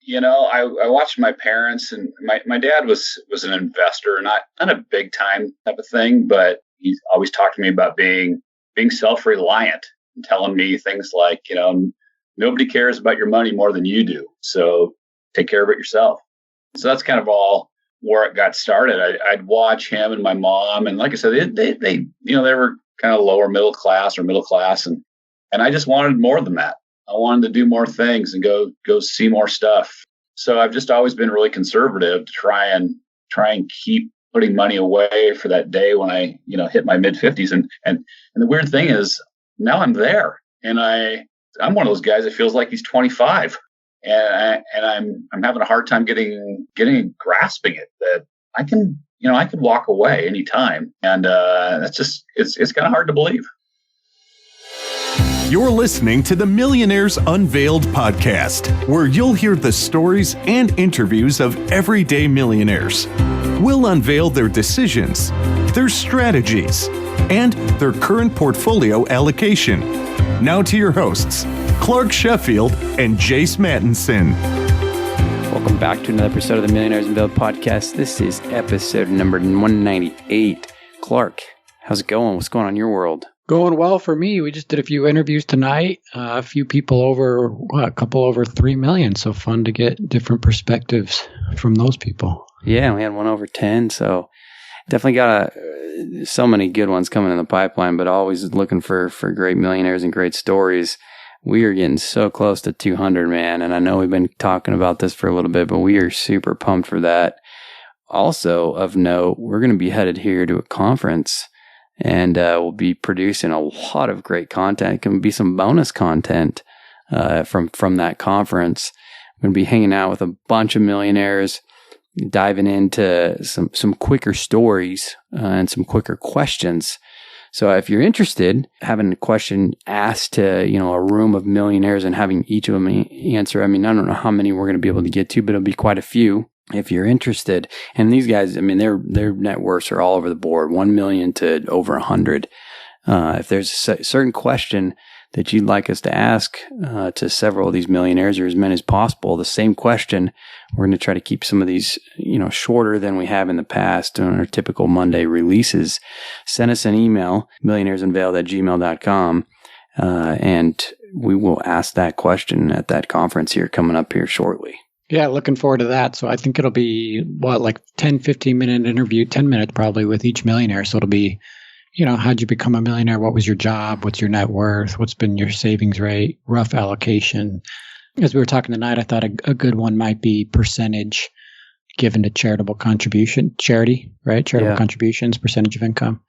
I watched my parents, and my dad was an investor, not a big time type of thing, but he always talked to me about being self-reliant and telling me things like, nobody cares about your money more than you do. So take care of it yourself. So that's kind of all where it got started. I'd watch him and my mom, and like I said, they were kind of lower middle class, and I just wanted more than that. I wanted to do more things and go see more stuff. So I've just always been really conservative to try and keep putting money away for that day when I, hit my mid 50s. And the weird thing is now I'm there, and I'm one of those guys that feels like he's 25, and I'm having a hard time grasping it, that I could walk away anytime. And that's just, it's kind of hard to believe. You're listening to the Millionaires Unveiled podcast, where you'll hear the stories and interviews of everyday millionaires. We'll unveil their decisions, their strategies, and their current portfolio allocation. Now to your hosts, Clark Sheffield and Jace Mattinson. Welcome back to another episode of the Millionaires Unveiled podcast. This is episode number 198. Clark, how's it going? What's going on in your world? Going well for me. We just did a few interviews tonight. A few people a couple over 3 million. So fun to get different perspectives from those people. Yeah, we had one over 10. So definitely got so many good ones coming in the pipeline, but always looking for great millionaires and great stories. We are getting so close to 200, man. And I know we've been talking about this for a little bit, but we are super pumped for that. Also of note, we're going to be headed here to a conference. And we'll be producing a lot of great content. It can be some bonus content from that conference. I'm going to be hanging out with a bunch of millionaires, diving into some quicker stories and some quicker questions. So if you're interested, having a question asked to a room of millionaires and having each of them answer. I mean, I don't know how many we're going to be able to get to, but it'll be quite a few. If you're interested, and these guys, I mean, their net worths are all over the board, 1 million to over 100. If there's a certain question that you'd like us to ask to several of these millionaires, or as many as possible, the same question, we're going to try to keep some of these, shorter than we have in the past on our typical Monday releases. Send us an email, millionairesunveiled@gmail.com, and we will ask that question at that conference here coming up here shortly. Yeah, looking forward to that. So I think it'll be, 10, 15-minute interview, 10 minutes probably with each millionaire. So it'll be, how'd you become a millionaire? What was your job? What's your net worth? What's been your savings rate? Rough allocation. As we were talking tonight, I thought a good one might be percentage given to charitable contribution, charity, right? Charitable contributions, percentage of income,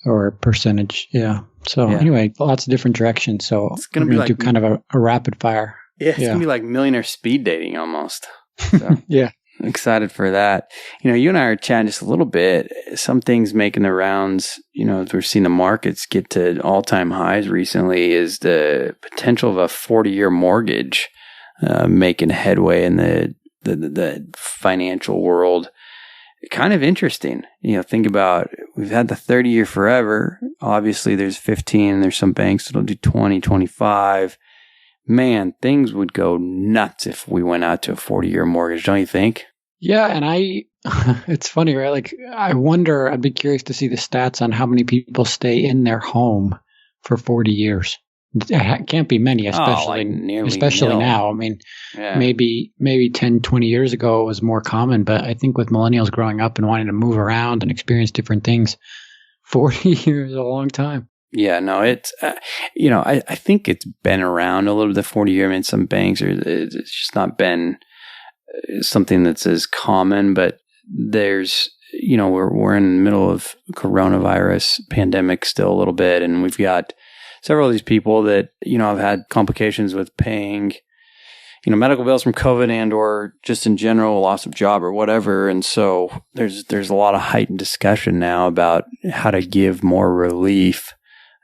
or percentage. Yeah. So anyway, lots of different directions. So it's going to do kind of a rapid fire. Yeah, it's going to be like millionaire speed dating almost. So, yeah. Excited for that. You and I are chatting just a little bit. Some things making the rounds, as we're seeing the markets get to all-time highs recently, is the potential of a 40-year mortgage making headway in the financial world. Kind of interesting. Think about, we've had the 30-year forever. Obviously, there's 15. There's some banks that'll do 20, 25. Man, things would go nuts if we went out to a 40-year mortgage, don't you think? Yeah, and it's funny, right? Like, I wonder, I'd be curious to see the stats on how many people stay in their home for 40 years. It can't be many, especially now. I mean, maybe 10, 20 years ago it was more common, but I think with millennials growing up and wanting to move around and experience different things, 40 years is a long time. Yeah, no, it's, I think it's been around a little bit, the 40-year. I mean, some banks it's just not been something that's as common, but there's, we're in the middle of coronavirus pandemic still a little bit, and we've got several of these people that, have had complications with paying, medical bills from COVID and or just in general, loss of job or whatever. And so there's a lot of heightened discussion now about how to give more relief.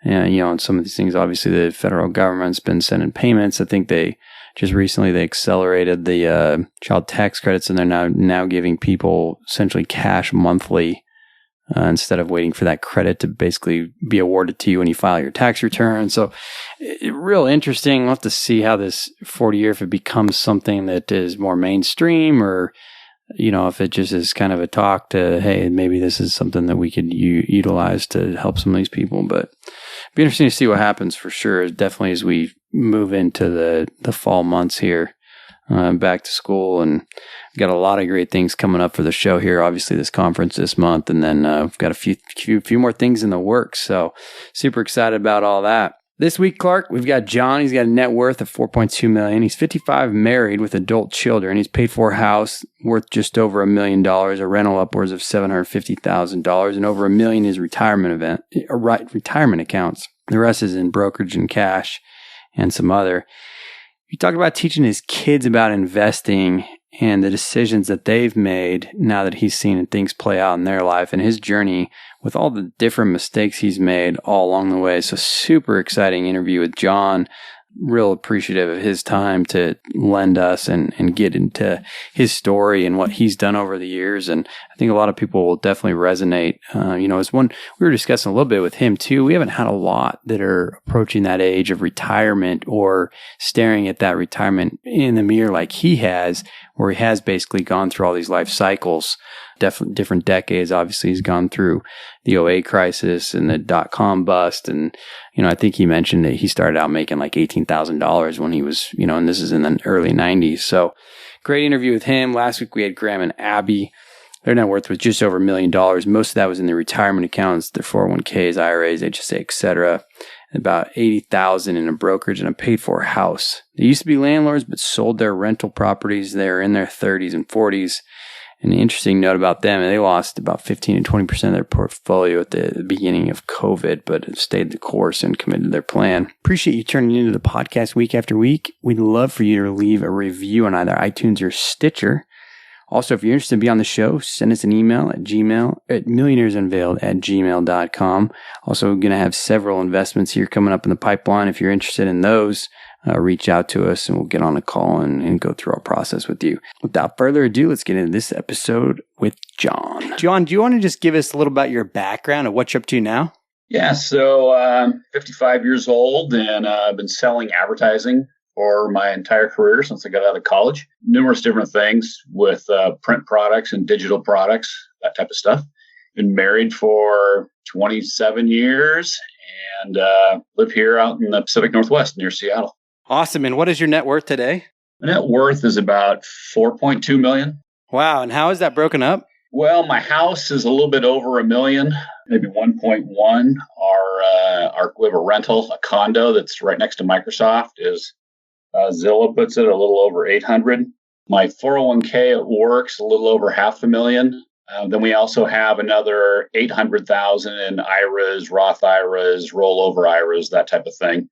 And, some of these things, obviously the federal government's been sending payments. I think they recently accelerated the child tax credits, and they're now giving people essentially cash monthly instead of waiting for that credit to basically be awarded to you when you file your tax return. So real interesting. We'll have to see how this 40-year, if it becomes something that is more mainstream, or if it just is kind of a talk to, hey, maybe this is something that we could utilize to help some of these people. But it'd be interesting to see what happens for sure, definitely as we move into the fall months here, back to school. And we've got a lot of great things coming up for the show here. Obviously, this conference this month, and then we've got a few more things in the works. So super excited about all that. This week, Clark, we've got John. He's got a net worth of $4.2 million. He's 55, married with adult children. He's paid for a house worth just over $1 million, a rental upwards of $750,000, and over $1 million is retirement accounts. The rest is in brokerage and cash and some other. He talked about teaching his kids about investing and the decisions that they've made now that he's seen things play out in their life and his journey with all the different mistakes he's made all along the way. So super exciting interview with John. Real appreciative of his time to lend us and get into his story and what he's done over the years. And I think a lot of people will definitely resonate. As one, we were discussing a little bit with him too. We haven't had a lot that are approaching that age of retirement or staring at that retirement in the mirror like he has, where he has basically gone through all these life cycles, different decades. Obviously, he's gone through the '08 crisis and the .com bust. And, I think he mentioned that he started out making like $18,000 when he was, and this is in the early 90s. So great interview with him. Last week we had Graham and Abby. Their net worth was just over $1 million. Most of that was in their retirement accounts, their 401ks, IRAs, HSA, etc. About $80,000 in a brokerage and a paid-for house. They used to be landlords, but sold their rental properties. They were in their 30s and 40s. An interesting note about them, they lost about 15 to 20% of their portfolio at the beginning of COVID, but have stayed the course and committed to their plan. Appreciate you turning into the podcast week after week. We'd love for you to leave a review on either iTunes or Stitcher. Also, if you're interested in being on the show, send us an email at millionairesunveiled@gmail.com. Also, we're going to have several investments here coming up in the pipeline. If you're interested in those, reach out to us and we'll get on a call and go through our process with you. Without further ado, let's get into this episode with John. John, do you want to just give us a little about your background and what you're up to now? Yeah, so I'm 55 years old, and I've been selling advertising for my entire career since I got out of college. Numerous different things with print products and digital products, that type of stuff. Been married for 27 years and live here out in the Pacific Northwest near Seattle. Awesome. And what is your net worth today? My net worth is about $4.2 million. Wow. And how is that broken up? Well, my house is a little bit over $1 million, maybe 1.1. We have a rental, a condo that's right next to Microsoft. Is Zillow puts it a little over 800. My 401k at work's a little over $500,000. Then we also have another 800,000 in IRAs, Roth IRAs, rollover IRAs, that type of thing.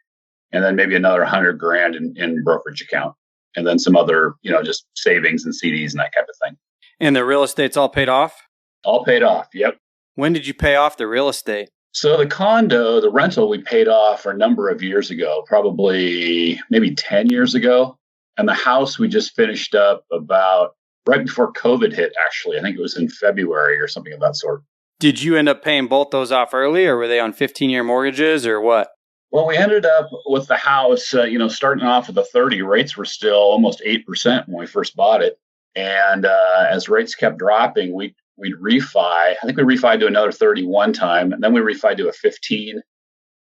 And then maybe another $100,000 in brokerage account. And then some other, just savings and CDs and that type of thing. And the real estate's all paid off? All paid off, yep. When did you pay off the real estate? So the condo, the rental, we paid off a number of years ago, probably maybe 10 years ago. And the house we just finished up about right before COVID hit, actually. I think it was in February or something of that sort. Did you end up paying both those off early, or were they on 15-year mortgages, or what? Well, we ended up with the house, starting off with the 30, rates were still almost 8% when we first bought it. And as rates kept dropping, we'd refi. I think we refied to another 30 one time, and then we refied to a 15,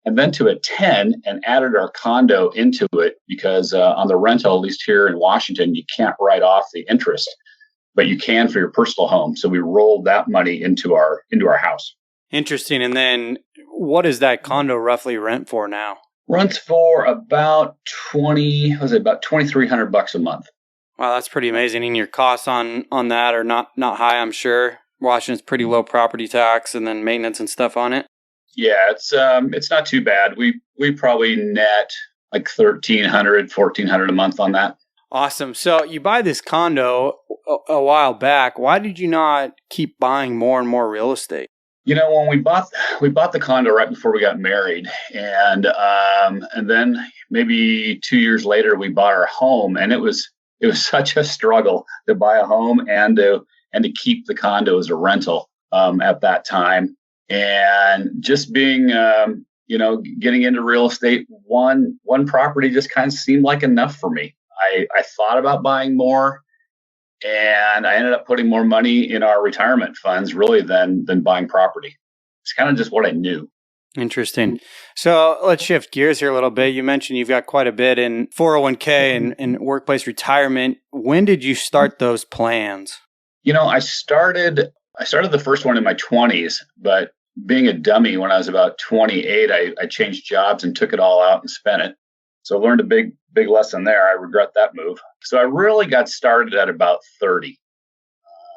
and then to a 10, and added our condo into it because on the rental, at least here in Washington, you can't write off the interest, but you can for your personal home. So we rolled that money into our house. Interesting. And then what does that condo roughly rent for now? Rents for about $2,300 a month. Wow, that's pretty amazing. And your costs on that are not high, I'm sure. Washington's pretty low property tax and then maintenance and stuff on it. Yeah, it's not too bad. We probably net like $1,300, $1,400 a month on that. Awesome. So you buy this condo a while back. Why did you not keep buying more and more real estate? When we bought the condo right before we got married, and then maybe 2 years later we bought our home, and it was such a struggle to buy a home and to keep the condo as a rental. at that time. And just being, getting into real estate, one property just kind of seemed like enough for me. I thought about buying more, and I ended up putting more money in our retirement funds really than buying property. It's kind of just what I knew. Interesting. So let's shift gears here a little bit. You mentioned you've got quite a bit in 401k and workplace retirement. When did you start those plans? I started the first one in my 20s, but being a dummy when I was about 28, I changed jobs and took it all out and spent it. So I learned a big lesson there. I regret that move. So I really got started at about 30.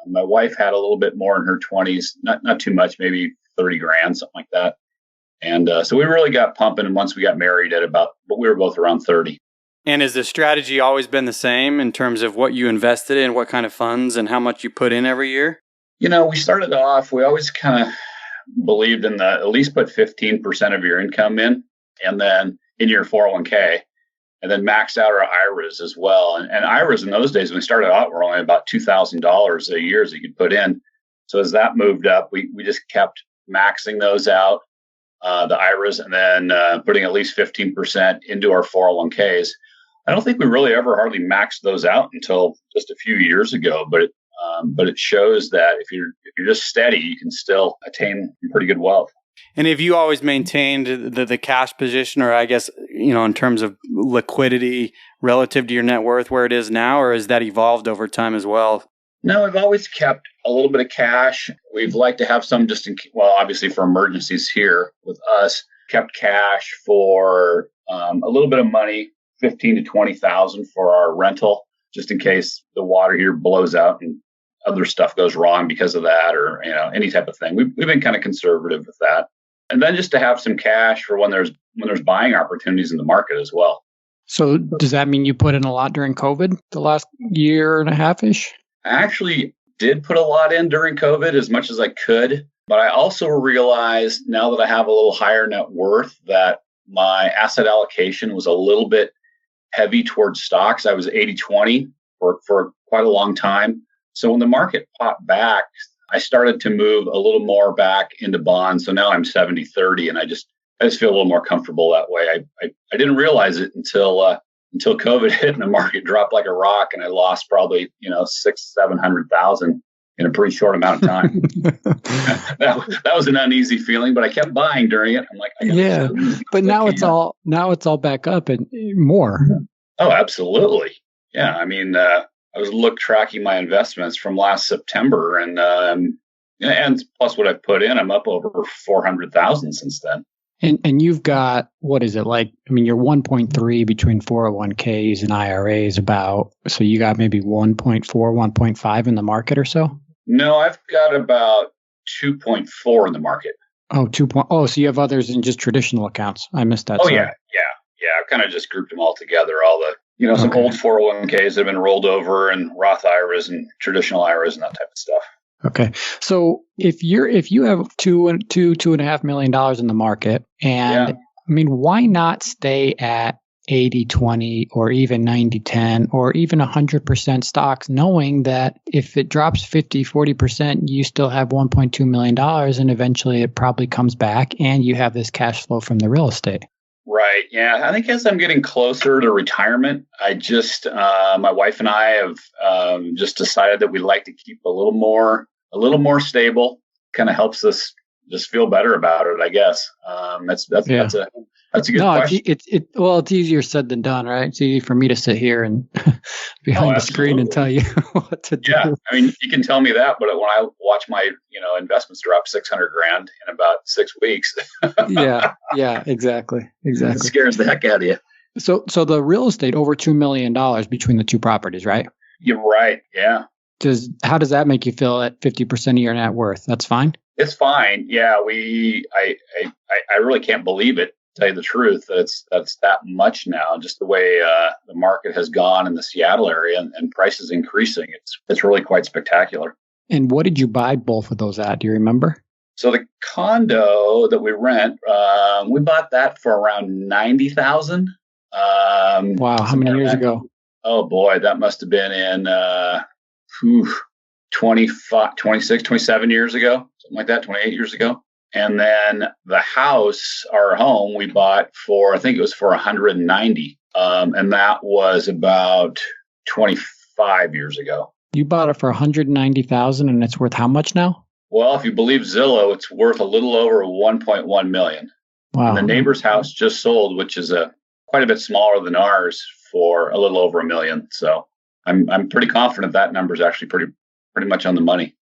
My wife had a little bit more in her 20s, not too much, maybe 30 grand, something like that. And so we really got pumping. And once we got married but we were both around 30. And has the strategy always been the same in terms of what you invested in, what kind of funds, and how much you put in every year? We started off, we always kind of believed in at least put 15% of your income in, and then in your 401k, and then max out our IRAs as well. And IRAs in those days, when we started out, were only about $2,000 a year that you could put in. So as that moved up, we just kept maxing those out. The IRAs, and then putting at least 15% into our 401ks. I don't think we really ever hardly maxed those out until just a few years ago, but it shows that if you're just steady, you can still attain pretty good wealth. And have you always maintained the cash position, or I guess, in terms of liquidity relative to your net worth where it is now, or has that evolved over time as well? No, I've always kept a little bit of cash. We'd like to have some just obviously for emergencies here with us, kept cash for a little bit of money, 15 to 20,000 for our rental, just in case the water here blows out and other stuff goes wrong because of that, or, any type of thing. We've been kind of conservative with that. And then just to have some cash for when there's buying opportunities in the market as well. So does that mean you put in a lot during COVID, the last year and a half-ish? I actually did put a lot in during COVID, as much as I could, but I also realized now that I have a little higher net worth that my asset allocation was a little bit heavy towards stocks. I was 80-20 for quite a long time. So when the market popped back, I started to move a little more back into bonds. So now I'm 70-30, and I just feel a little more comfortable that way. I didn't realize it until COVID hit and the market dropped like a rock, and I lost probably, 600,000-700,000 in a pretty short amount of time. that was an uneasy feeling, but I kept buying during it. I'm like, yeah, but now it's all back up and more. Oh, absolutely. Yeah. I mean, I was tracking my investments from last September, and plus what I've put in, I'm up over 400,000 since then. And you've got, what is it like? I mean, you're 1.3 between 401ks and IRAs about, so you got maybe 1.4, 1.5 in the market or so? No, I've got about 2.4 in the market. Oh, so you have others in just traditional accounts. I missed that. Oh, sorry. Yeah. I've kind of just grouped them all together. All the, some old 401ks that have been rolled over, and Roth IRAs and traditional IRAs and that type of stuff. Okay. So if you have $2.5 million in the market, and I mean, why not stay at 80-20 or even 90-10 or even 100% stocks, knowing that if it drops 50-40%, you still have $1.2 million, and eventually it probably comes back and you have this cash flow from the real estate. Right. Yeah. I think as I'm getting closer to retirement, I just, my wife and I have just decided that we'd like to keep a little more stable. Kind of helps us just feel better about it, I guess. That's a good question. It's easier said than done, right? It's easy for me to sit here and behind the screen and tell you what to do. Yeah. I mean, you can tell me that, but when I watch my, investments drop 600 grand in about 6 weeks. Yeah, exactly. It scares the heck out of you. So the real estate over $2 million between the two properties, right? You're right. Yeah. How does that make you feel at 50% of your net worth? That's fine? It's fine. Yeah. I really can't believe it, to tell you the truth. That's that much now, just the way the market has gone in the Seattle area and prices increasing. It's really quite spectacular. And what did you buy both of those at? Do you remember? So the condo that we rent, we bought that for around 90,000. Wow. How many years ago? Oh boy, that must have been in, 25, 26, 27 years ago, something like that, 28 years ago. And then the house, our home, we bought for, I think it was for 190. And that was about 25 years ago. You bought it for 190,000 and it's worth how much now? Well, if you believe Zillow, it's worth a little over 1.1 million. Wow. And the neighbor's house just sold, which is quite a bit smaller than ours, for a little over $1 million. So I'm pretty confident that number is actually pretty much on the money.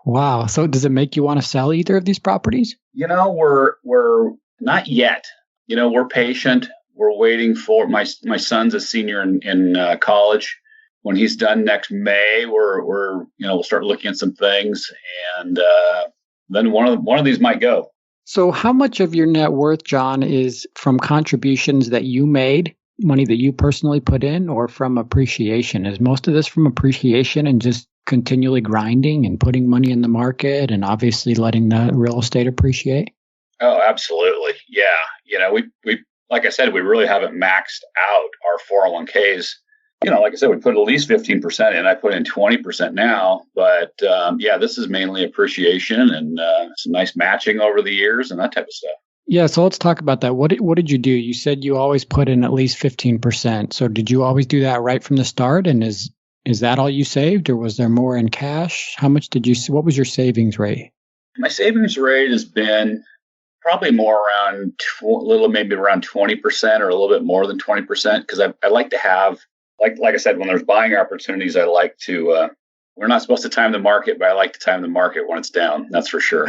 Wow. So does it make you want to sell either of these properties? We're not yet. We're patient. We're waiting for my son's a senior in college. When he's done next May, we'll start looking at some things, and then one of these might go. So how much of your net worth, John, is from contributions that you made, money that you personally put in, or from appreciation? Is most of this from appreciation and just continually grinding and putting money in the market and obviously letting the real estate appreciate? Oh, absolutely. Yeah. We like I said, we really haven't maxed out our 401ks. Like I said, we put at least 15% in. I put in 20% now, but this is mainly appreciation and some nice matching over the years and that type of stuff. Yeah, so let's talk about that. What did you do? You said you always put in at least 15%. So did you always do that right from the start? And is that all you saved, or was there more in cash? How much what was your savings rate? My savings rate has been probably more around maybe around 20% or a little bit more than 20%, because I like to have, like I said, when there's buying opportunities, I like to, we're not supposed to time the market, but I like to time the market when it's down. That's for sure.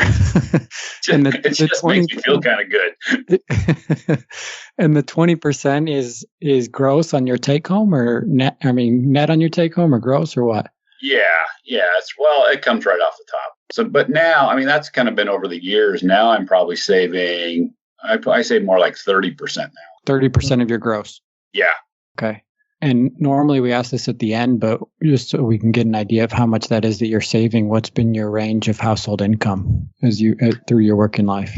It just makes me feel kind of good. And the 20% is gross on your take home, or net? I mean, net on your take home, or gross, or what? Yeah. It comes right off the top. So, but now, I mean, that's kind of been over the years. Now I'm probably saving, I save more like 30% now. 30% of your gross. Yeah. Okay. And normally we ask this at the end, but just so we can get an idea of how much that is that you're saving, what's been your range of household income through your working life?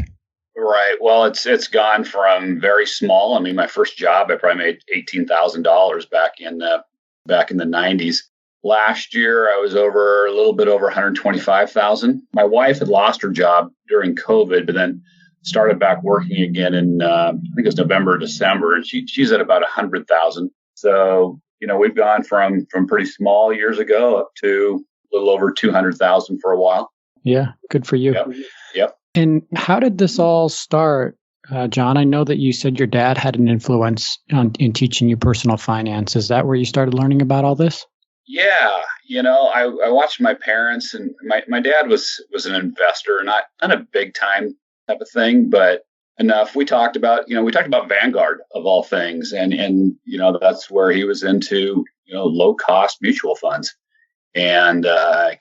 Right. Well, it's gone from very small. I mean, my first job, I probably made $18,000 back in the 90s. Last year, I was a little bit over 125,000. My wife had lost her job during COVID, but then started back working again in I think it was November, December, and she's at about 100,000. So, we've gone from pretty small years ago up to a little over 200,000 for a while. Yeah, good for you. Yep. And how did this all start, John? I know that you said your dad had an influence in teaching you personal finance. Is that where you started learning about all this? Yeah. I watched my parents, and my dad was an investor, not a big time type of thing, but enough. We talked about Vanguard of all things. And that's where he was into, low cost mutual funds and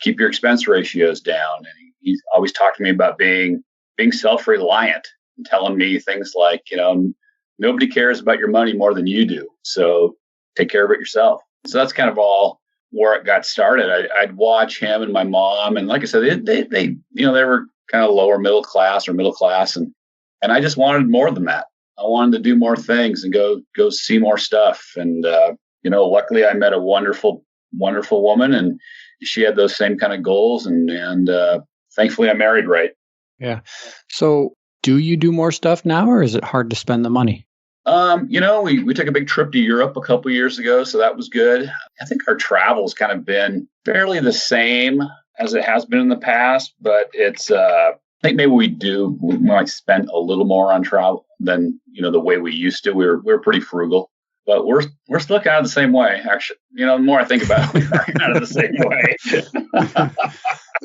keep your expense ratios down. And he's always talked to me about being self-reliant and telling me things like, nobody cares about your money more than you do. So take care of it yourself. So that's kind of all where it got started. I'd watch him and my mom. And like I said, they were kind of lower middle class, and I just wanted more than that. I wanted to do more things and go see more stuff. And, luckily I met a wonderful, wonderful woman, and she had those same kind of goals. And thankfully I married right. Yeah. So do you do more stuff now, or is it hard to spend the money? We took a big trip to Europe a couple of years ago, so that was good. I think our travel's kind of been fairly the same as it has been in the past, but it's, I think maybe we might spend a little more on travel than, the way we used to. We're pretty frugal, but we're still kind of the same way, actually. The more I think about it, we're kind of the same way.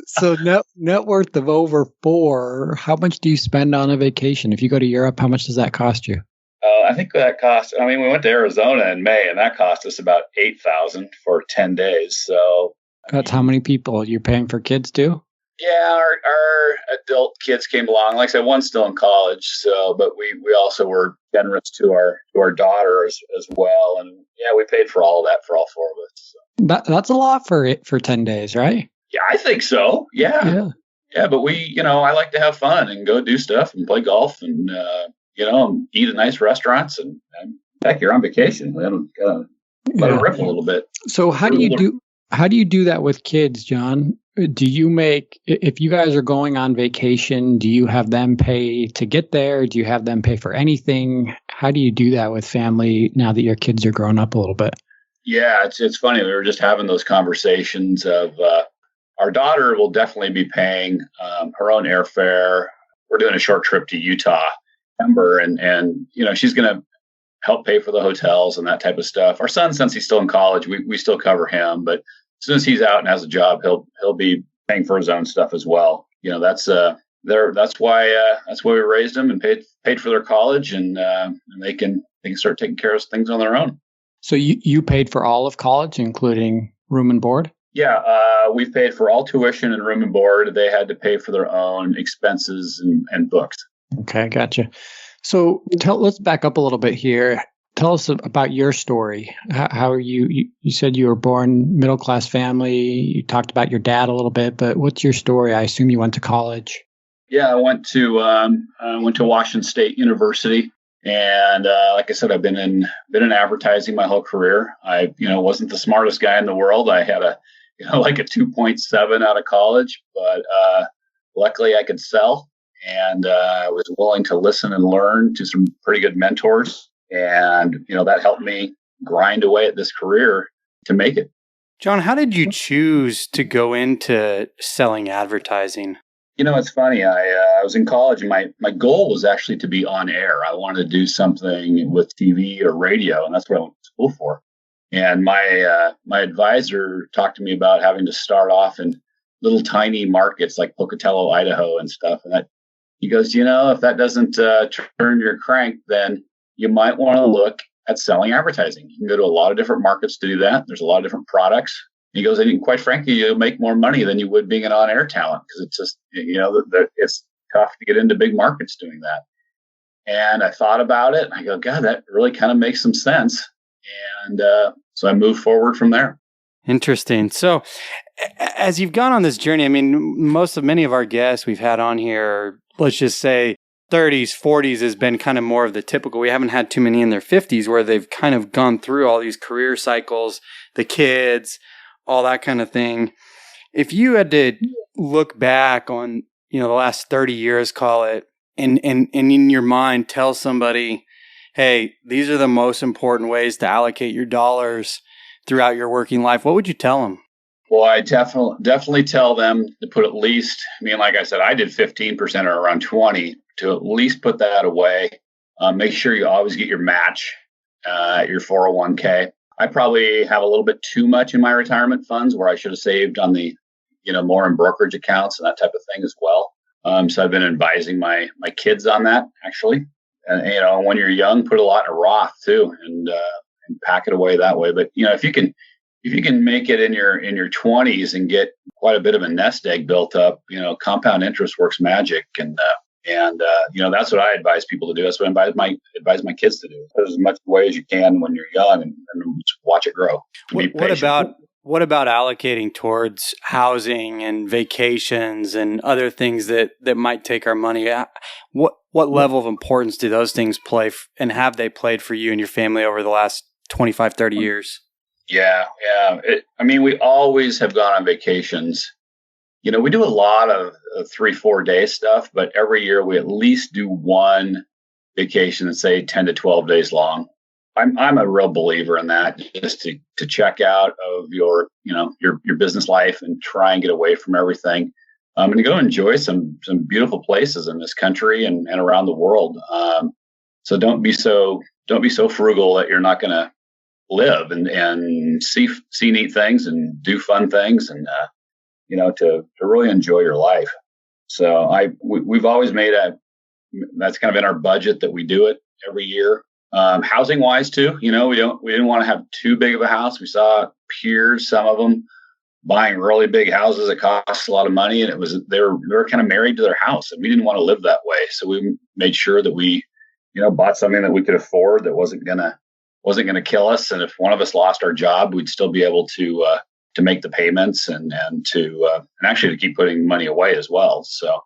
So net worth of over 4, how much do you spend on a vacation? If you go to Europe, how much does that cost you? I think that we went to Arizona in May, and that cost us about $8,000 for 10 days. So that's how many people you're paying for kids too? Yeah, our adult kids came along. Like I said, one's still in college. So, but we also were generous to our daughter as well. And yeah, we paid for all of that for all 4 of us. So. That's a lot for 10 days, right? Yeah, I think so. Yeah. But I like to have fun and go do stuff and play golf and, eat at nice restaurants. And heck, you're on vacation. Let it rip a little bit. So how do you do? How do you do that with kids, John? Do you make, if you guys are going on vacation, do you have them pay to get there? Do you have them pay for anything? How do you do that with family now that your kids are growing up a little bit? Yeah, it's funny. We were just having those conversations of our daughter will definitely be paying her own airfare. We're doing a short trip to Utah, September, and she's going to help pay for the hotels and that type of stuff. Our son, since he's still in college, we still cover him, but as soon as he's out and has a job, he'll be paying for his own stuff as well. That's why we raised them and paid for their college, and they can start taking care of things on their own. So you paid for all of college, including room and board? Yeah, we've paid for all tuition and room and board. They had to pay for their own expenses and books. Okay, gotcha. So let's back up a little bit here. Tell us about your story. How are you said you were born middle-class family. You talked about your dad a little bit, but what's your story? I assume you went to college. Yeah, I went to Washington State University, and like I said, I've been in advertising my whole career. I wasn't the smartest guy in the world. I had a 2.7 out of college, but luckily I could sell, and I was willing to listen and learn to some pretty good mentors. And, that helped me grind away at this career to make it. John, how did you choose to go into selling advertising? It's funny. I was in college, and my goal was actually to be on air. I wanted to do something with TV or radio, and that's what I went to school for. And my advisor talked to me about having to start off in little tiny markets like Pocatello, Idaho and stuff. And he goes, if that doesn't turn your crank, then you might want to look at selling advertising. You can go to a lot of different markets to do that. There's a lot of different products. He goes, and quite frankly, you'll make more money than you would being an on-air talent, because it's just, it's tough to get into big markets doing that. And I thought about it, and I go, God, that really kind of makes some sense. And so I moved forward from there. Interesting. So as you've gone on this journey, I mean, many of our guests we've had on here, let's just say 30s, 40s has been kind of more of the typical. We haven't had too many in their 50s where they've kind of gone through all these career cycles, the kids, all that kind of thing. If you had to look back on, the last 30 years, call it, and in your mind tell somebody, hey, these are the most important ways to allocate your dollars throughout your working life, what would you tell them? Well, I definitely tell them to put at least, like I said, I did 15% or around 20, to at least put that away. Make sure you always get your match at your 401k. I probably have a little bit too much in my retirement funds, where I should have saved on the, more in brokerage accounts and that type of thing as well. So I've been advising my kids on that, actually. And, when you're young, put a lot in a Roth too, and pack it away that way. But, if you can make it in your 20s and get quite a bit of a nest egg built up, compound interest works magic. And that's what I advise people to do. That's what I advise my kids to do. Put as much away as you can when you're young, and just watch it grow. What about allocating towards housing and vacations and other things that might take our money? What level of importance do those things play, and have they played for you and your family over the last 25, 30 years? Yeah. We always have gone on vacations. We do a lot of 3-4 day stuff, but every year we at least do one vacation that's, say, 10 to 12 days long. I'm a real believer in that, just to check out of your business life and try and get away from everything, and to go enjoy some beautiful places in this country and around the world. So don't be so frugal that you're not going to live and see neat things and do fun things, and to really enjoy your life. So we've always made that's kind of in our budget that we do it every year. Housing wise too, we didn't want to have too big of a house. We saw peers, some of them buying really big houses that cost a lot of money, and they were kind of married to their house, and we didn't want to live that way. So we made sure that we, bought something that we could afford, that wasn't gonna kill us. And if one of us lost our job, we'd still be able to make the payments and actually to keep putting money away as well. So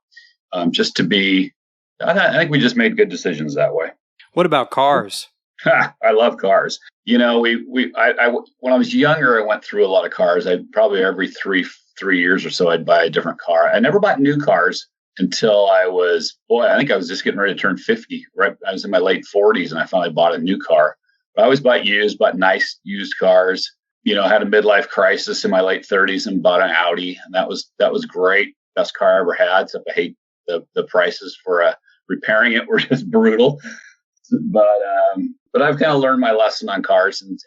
I think we just made good decisions that way. What about cars? I love cars. when I was younger, I went through a lot of cars. I probably every three years or so, I'd buy a different car. I never bought new cars until I think I was just getting ready to turn 50. Right, I was in my late 40s, and I finally bought a new car. But I always bought nice used cars. Had a midlife crisis in my late 30s and bought an Audi, and that was great. Best car I ever had. Except I hate the prices for repairing it were just brutal. But I've kind of learned my lesson on cars, and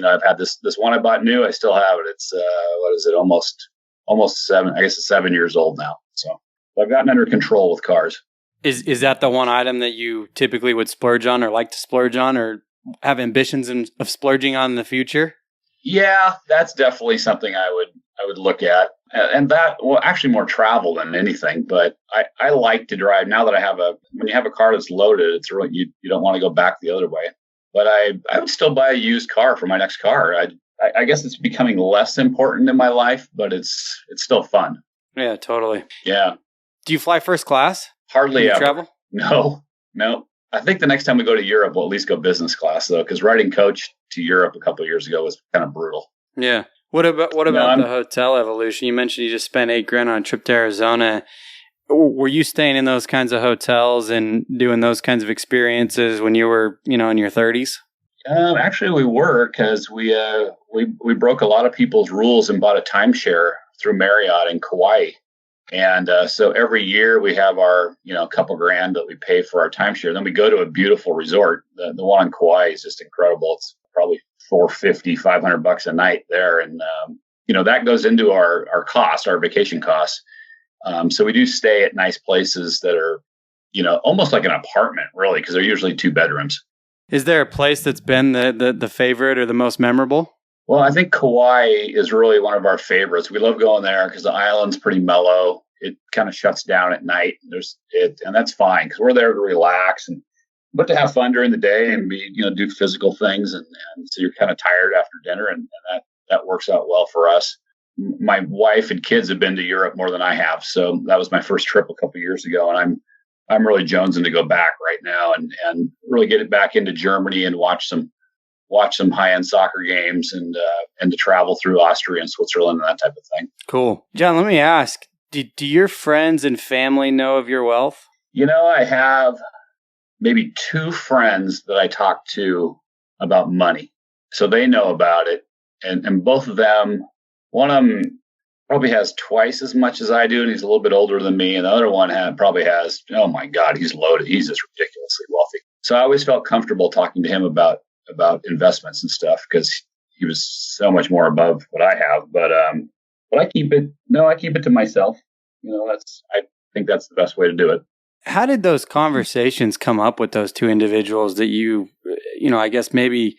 I've had this one I bought new. I still have it. It's what is it? Almost 7. I guess it's 7 years old now. So I've gotten under control with cars. Is that the one item that you typically would splurge on, or like to splurge on, or have ambitions of splurging on in the future? Yeah, that's definitely something I would look at, and that actually more travel than anything. But I like to drive now that when you have a car that's loaded, it's really you don't want to go back the other way. But I would still buy a used car for my next car. I guess it's becoming less important in my life, but it's still fun. Yeah, totally. Yeah. Do you fly first class? Hardly ever. Travel? No. I think the next time we go to Europe, we'll at least go business class, though, because riding coach to Europe a couple of years ago was kind of brutal. Yeah. What about the hotel evolution? You mentioned you just spent $8,000 on a trip to Arizona. Were you staying in those kinds of hotels and doing those kinds of experiences when you were, in your 30s? Actually, we were, because we broke a lot of people's rules and bought a timeshare through Marriott in Kauai. And so every year we have our, couple grand that we pay for our timeshare. Then we go to a beautiful resort. The one in Kauai is just incredible. It's probably $450-$500 a night there. And, that goes into our cost, our vacation costs. So we do stay at nice places that are, almost like an apartment, really, because they're usually 2 bedrooms. Is there a place that's been the favorite or the most memorable? Well, I think Kauai is really one of our favorites. We love going there because the island's pretty mellow. It kind of shuts down at night. And that's fine because we're there to relax but to have fun during the day and do physical things. And so you're kind of tired after dinner, and that works out well for us. My wife and kids have been to Europe more than I have, so that was my first trip a couple of years ago, and I'm really jonesing to go back right now and really get it back into Germany and watch some high-end soccer games and to travel through Austria and Switzerland and that type of thing. Cool. John, let me ask, do your friends and family know of your wealth? I have maybe 2 friends that I talk to about money. So they know about it. And both of them, one of them probably has twice as much as I do, and he's a little bit older than me. And the other one probably has, oh my God, he's loaded. He's just ridiculously wealthy. So I always felt comfortable talking to him about investments and stuff because he was so much more above what I have. But I keep it to myself. I think that's the best way to do it. How did those conversations come up with those 2 individuals that you I guess maybe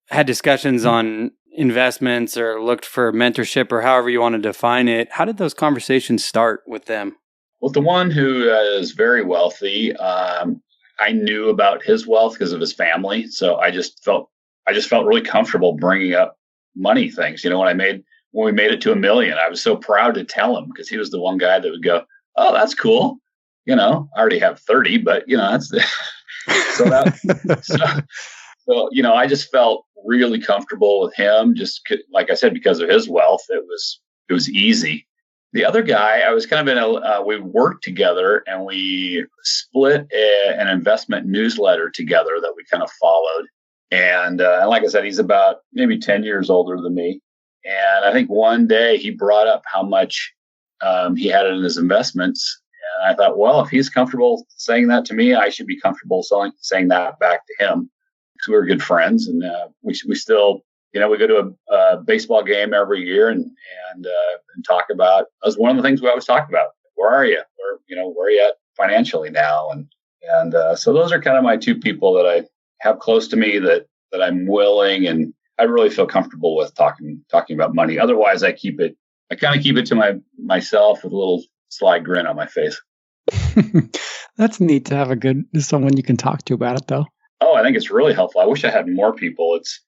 had discussions on investments or looked for mentorship or however you want to define it? How did those conversations start with them? Well, the one who is very wealthy, I knew about his wealth because of his family. So I just felt really comfortable bringing up money things. When we made it to $1 million, I was so proud to tell him because he was the one guy that would go, "Oh, that's cool." I already have 30, but that's the, so I just felt really comfortable with him. Just like I said, because of his wealth, it was easy. The other guy, I was kind of we worked together and we split an investment newsletter together that we kind of followed. And like I said, he's about maybe 10 years older than me. And I think one day he brought up how much he had in his investments. And I thought, well, if he's comfortable saying that to me, I should be comfortable saying that back to him. Because we were good friends, and we still, we go to a baseball game every year and talk about. That was one of the things we always talk about. Where are you? Where are you at financially now? And so those are kind of my 2 people that I have close to me that I'm willing and I really feel comfortable with talking about money. Otherwise, I kind of keep it to myself with a little sly grin on my face. That's neat to have someone you can talk to about it, though. Oh, I think it's really helpful. I wish I had more people. It's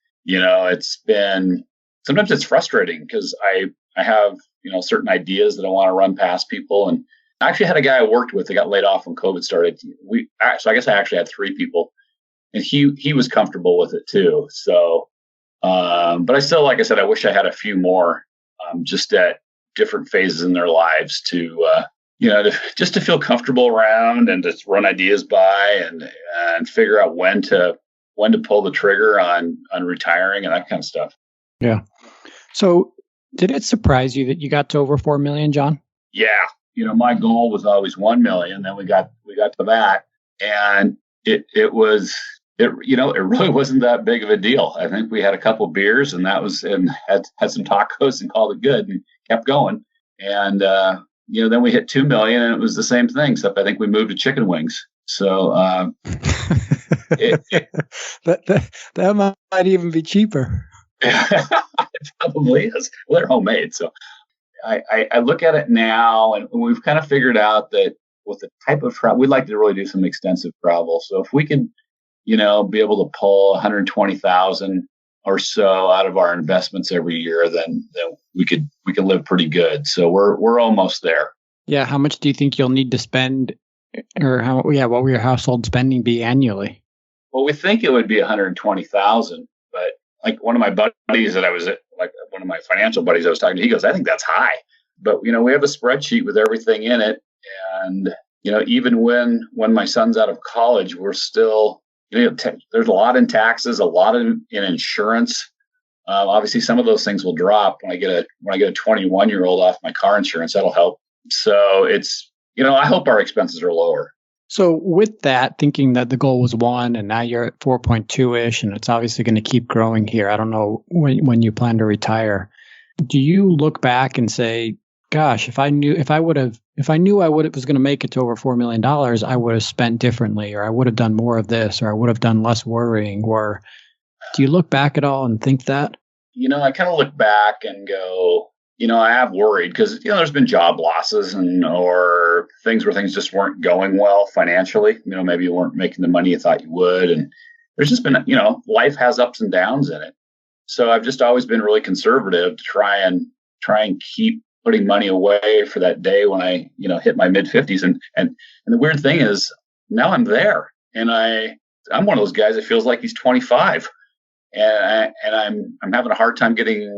been, sometimes it's frustrating because I have, certain ideas that I want to run past people. And I actually had a guy I worked with that got laid off when COVID started. So I guess I actually had 3 people. he was comfortable with it too. So, but I still, like I said, I wish I had a few more, just at different phases in their lives to, just to feel comfortable around and just run ideas by and figure out when to pull the trigger on retiring and that kind of stuff. Yeah. So did it surprise you that you got to over 4 million, John? Yeah. My goal was always 1 million. Then we got to that, and it really wasn't that big of a deal. I think we had a couple beers and had some tacos and called it good and kept going. And, then we hit 2 million and it was the same thing, except I think we moved to chicken wings. So, that might even be cheaper. It probably is. Well, they're homemade. So I look at it now, and we've kind of figured out that with the type of travel, we'd like to really do some extensive travel. So if we can, be able to pull 120,000 or so out of our investments every year, then we can live pretty good. So we're almost there. Yeah. How much do you think you'll need to spend, or what will your household spending be annually? Well, we think it would be 120,000, but like one of my buddies one of my financial buddies I was talking to, he goes, I think that's high. But, we have a spreadsheet with everything in it. And, even when my son's out of college, we're still, there's a lot in taxes, a lot in insurance. Obviously, some of those things will drop when I get a 21-year-old off my car insurance. That'll help. So it's, I hope our expenses are lower. So with that, thinking that the goal was 1 and now you're at 4.2-ish, and it's obviously going to keep growing here. I don't know when you plan to retire. Do you look back and say, gosh, if I knew I was going to make it to over $4 million, I would have spent differently, or I would have done more of this, or I would have done less worrying? Or do you look back at all and think that? I kind of look back and go, I have worried because, there's been job losses or things where things just weren't going well financially. Maybe you weren't making the money you thought you would. And there's just been, life has ups and downs in it. So I've just always been really conservative to try and keep putting money away for that day when I, hit my mid 50s. And the weird thing is now I'm there, and I'm one of those guys that feels like he's 25. And I'm having a hard time grasping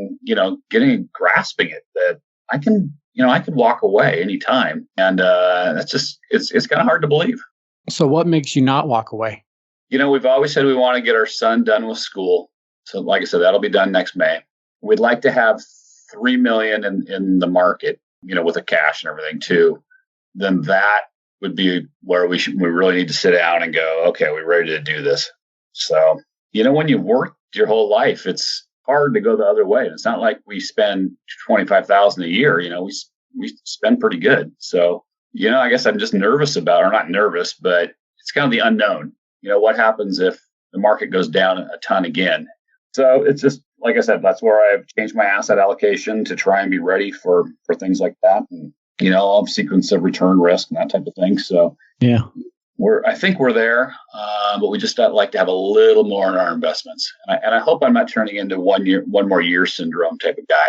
it, that I can walk away anytime. And that's just, it's kind of hard to believe. So what makes you not walk away? We've always said we want to get our son done with school. So like I said, that'll be done next May. We'd like to have 3 million in the market, with the cash and everything too. Then that would be where we really need to sit down and go, okay, we're ready to do this. So, when you've worked your whole life, it's hard to go the other way. It's not like we spend 25,000 a year. We spend pretty good. So, I guess I'm just nervous about, or not nervous, but it's kind of the unknown. What happens if the market goes down a ton again? So it's just, like I said, that's where I've changed my asset allocation to try and be ready for things like that. And, I'll have sequence of return risk and that type of thing. So yeah, I think we're there, but we just like to have a little more in our investments. And I hope I'm not turning into one more year syndrome type of guy.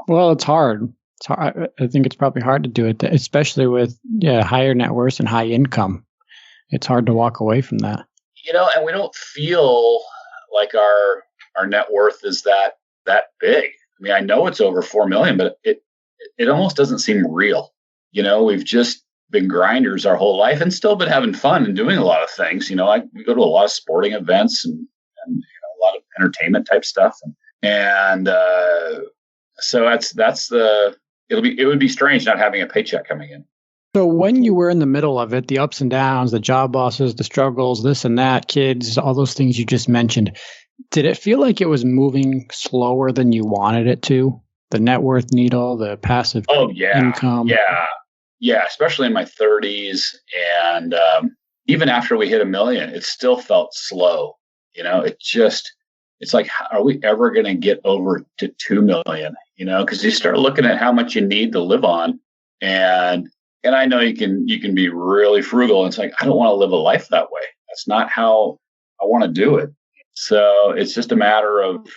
Well, it's hard. It's hard. I think it's probably hard to do it, especially with higher net worth and high income. It's hard to walk away from that. And we don't feel like our net worth is that big. I mean, I know it's over 4 million, but it almost doesn't seem real. We've just been grinders our whole life and still been having fun and doing a lot of things. We go to a lot of sporting events and a lot of entertainment type stuff. So it would be strange not having a paycheck coming in. So when you were in the middle of it, the ups and downs, the job losses, the struggles, this and that, kids, all those things you just mentioned, did it feel like it was moving slower than you wanted it to? The net worth needle, the passive income? Yeah, especially in my 30s. And even after we hit 1 million, it still felt slow. It's like, are we ever going to get over to 2 million? Because you start looking at how much you need to live on. And I know you can be really frugal. And it's like, I don't want to live a life that way. That's not how I want to do it. So it's just a matter of,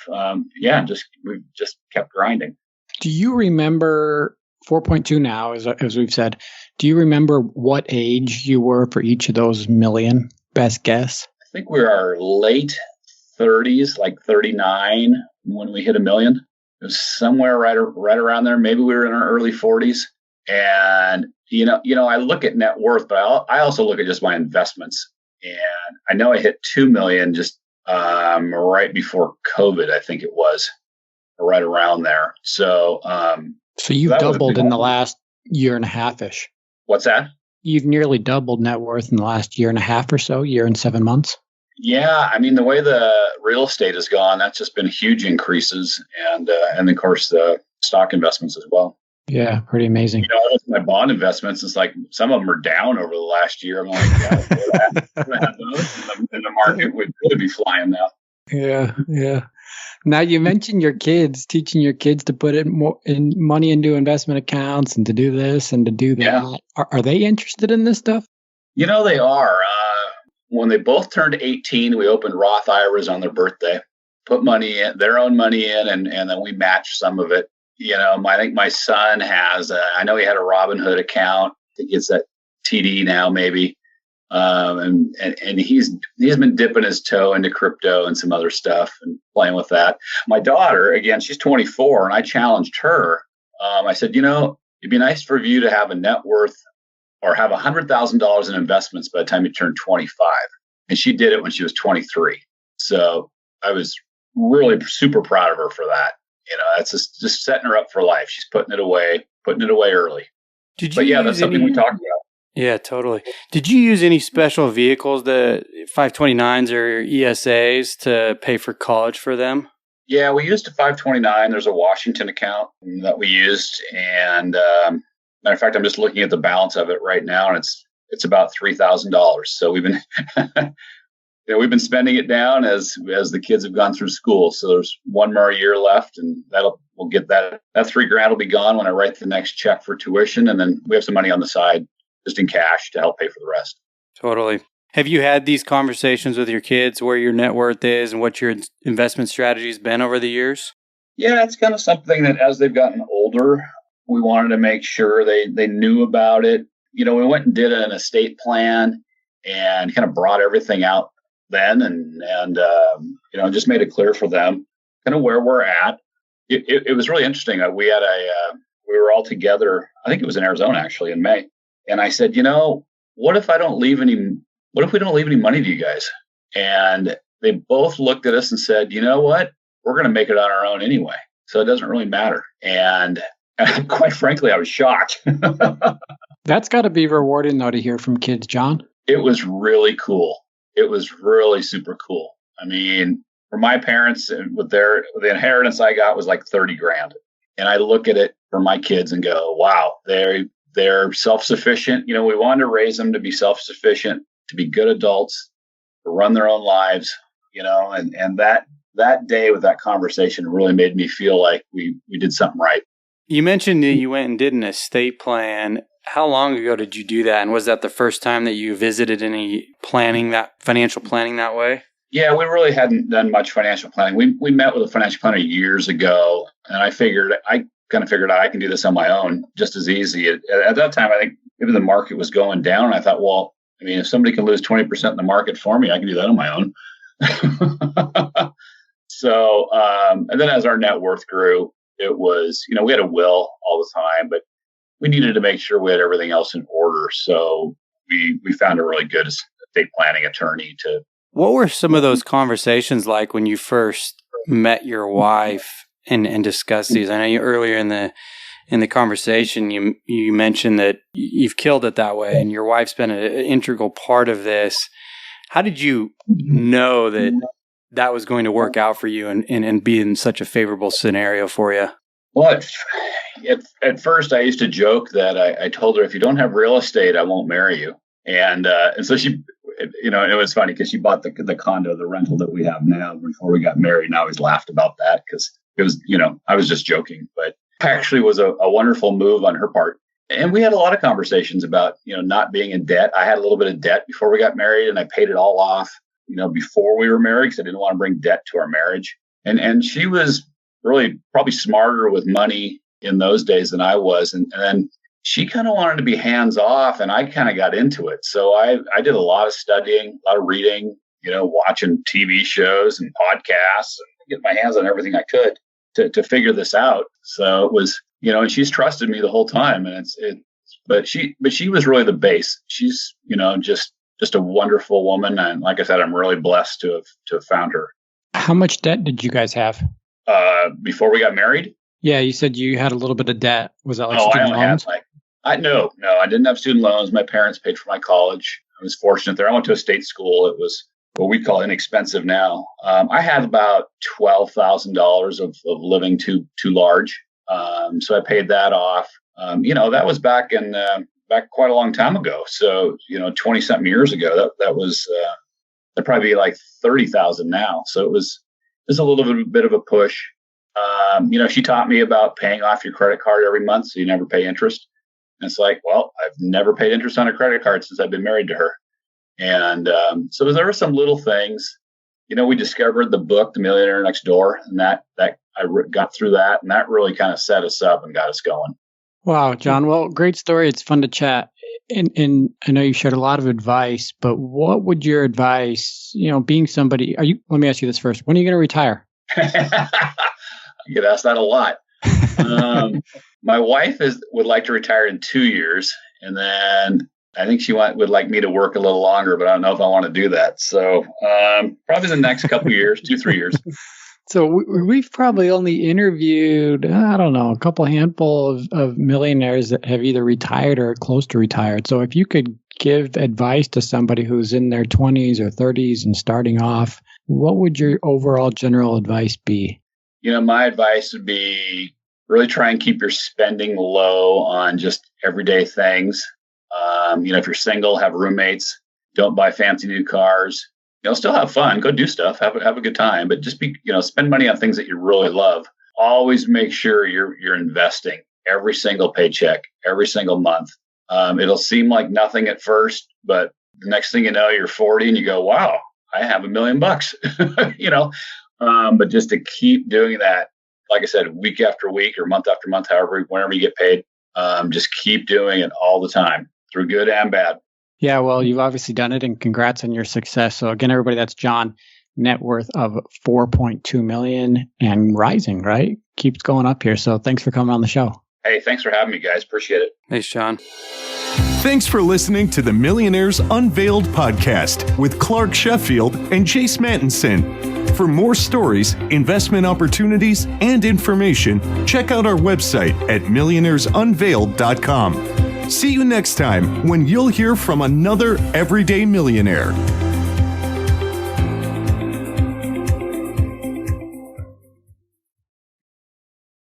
we've just kept grinding. Do you remember 4.2 now, as we've said, do you remember what age you were for each of those million? Best guess? I think we were our late 30s, like 39 when we hit $1 million. It was somewhere right around there. Maybe we were in our early 40s. And, I look at net worth, but I also look at just my investments. And I know I hit 2 million just right before COVID, I think it was, right around there. So, so you've doubled in the last year and a half-ish. What's that? You've nearly doubled net worth in the last year and a half or so, year and 7 months. Yeah, I mean, the way the real estate has gone, that's just been huge increases, and of course the stock investments as well. Yeah, pretty amazing. My bond investments, it's like some of them are down over the last year. I'm like, in the market would really be flying now. Yeah. Now you mentioned your kids, teaching your kids to put in money into investment accounts and to do this and to do that. Yeah. Are they interested in this stuff? They are. When they both turned 18, we opened Roth IRAs on their birthday, put money in, their own money in, and then we matched some of it. I think my son has, I know he had a Robinhood account. I think it's that TD now, maybe. And he's been dipping his toe into crypto and some other stuff and playing with that. My daughter, again, she's 24, and I challenged her. I said, it'd be nice for you to have a net worth or have $100,000 in investments by the time you turn 25. And she did it when she was 23. So I was really super proud of her for that. That's just setting her up for life. She's putting it away early. That's something we talked about. Yeah, totally. Did you use any special vehicles, the 529s or ESAs, to pay for college for them? Yeah, we used a 529. There's a Washington account that we used. And matter of fact, I'm just looking at the balance of it right now, and it's about $3,000. So we've been we've been spending it down as the kids have gone through school. So there's one more year left, and we'll get that $3,000 will be gone when I write the next check for tuition, and then we have some money on the side just in cash to help pay for the rest. Totally. Have you had these conversations with your kids where your net worth is and what your investment strategy has been over the years? Yeah, it's kind of something that as they've gotten older, we wanted to make sure they knew about it. We went and did an estate plan and kind of brought everything out then and just made it clear for them kind of where we're at. It was really interesting. We were all together. I think it was in Arizona actually in May. And I said, what if we don't leave any money to you guys? And they both looked at us and said, you know what? We're going to make it on our own anyway. So it doesn't really matter. And quite frankly, I was shocked. That's got to be rewarding though to hear from kids, John. It was really cool. It was really super cool. I mean, for my parents, with the inheritance I got was like $30,000. And I look at it for my kids and go, wow, they're self-sufficient. We wanted to raise them to be self-sufficient, to be good adults, to run their own lives, and that day with that conversation really made me feel like we did something right. You mentioned that you went and did an estate plan. How long ago did you do that? And was that the first time that you visited any financial planning that way? Yeah, we really hadn't done much financial planning. We met with a financial planner years ago, and I kind of figured out I can do this on my own just as easy. At that time, I think maybe the market was going down. And I thought, well, I mean, if somebody can lose 20% in the market for me, I can do that on my own. So, and then as our net worth grew, it was, we had a will all the time, but we needed to make sure we had everything else in order. So we found a really good estate planning attorney to. What were some of those conversations like when you first met your wife and discussed these? I know earlier in the conversation, you mentioned that you've killed it that way and your wife's been an integral part of this. How did you know that was going to work out for you and be in such a favorable scenario for you? Well, at first I used to joke that I told her, if you don't have real estate, I won't marry you. And so she, it was funny because she bought the condo, the rental that we have now before we got married. And I always laughed about that because it was, I was just joking, but actually was a wonderful move on her part. And we had a lot of conversations about, not being in debt. I had a little bit of debt before we got married and I paid it all off, before we were married because I didn't want to bring debt to our marriage. And she was really probably smarter with money in those days than I was. And then she kind of wanted to be hands off and I kind of got into it. So I did a lot of studying, a lot of reading, watching TV shows and podcasts and get my hands on everything I could to figure this out. So it was, and she's trusted me the whole time. And but she was really the base. She's, just a wonderful woman. And like I said, I'm really blessed to have found her. How much debt did you guys have? Before we got married? Yeah, you said you had a little bit of debt. Was that like student loans? No, I didn't have student loans. My parents paid for my college. I was fortunate there. I went to a state school. It was what we call inexpensive now. I had about $12,000 of living too large. So I paid that off. That was back quite a long time ago. So, 20 something years ago, that was, that'd probably be like 30,000 now. So it was a little bit of a push. She taught me about paying off your credit card every month so you never pay interest. And it's like, well, I've never paid interest on a credit card since I've been married to her. And so there were some little things. We discovered the book, The Millionaire Next Door, and that I got through that, and that really kind of set us up and got us going. Wow, John. Well, great story. It's fun to chat. And I know you shared a lot of advice, but what would your advice, being somebody, let me ask you this first. When are you going to retire? I get asked that a lot. My wife would like to retire in 2 years, and then I think she would like me to work a little longer, but I don't know if I want to do that. So probably the next couple of years, 2-3 years. So we've probably only interviewed, I don't know, a handful of millionaires that have either retired or close to retired. So if you could give advice to somebody who's in their 20s or 30s and starting off, what would your overall general advice be? My advice would be really try and keep your spending low on just everyday things. If you're single, have roommates, don't buy fancy new cars. Still have fun, go do stuff, have a good time, but just spend money on things that you really love. Always make sure you're investing every single paycheck, every single month. It'll seem like nothing at first, but the next thing you know, you're 40 and you go, wow, I have $1 million, but just to keep doing that, like I said, week after week or month after month, whenever you get paid, just keep doing it all the time through good and bad. Yeah, well, you've obviously done it, and congrats on your success. So again, everybody, that's John, net worth of $4.2 million and rising, right? Keeps going up here. So thanks for coming on the show. Hey, thanks for having me, guys. Appreciate it. Thanks, John. Thanks for listening to the Millionaires Unveiled podcast with Clark Sheffield and Chase Mattinson. For more stories, investment opportunities, and information, check out our website at millionairesunveiled.com. See you next time when you'll hear from another everyday millionaire.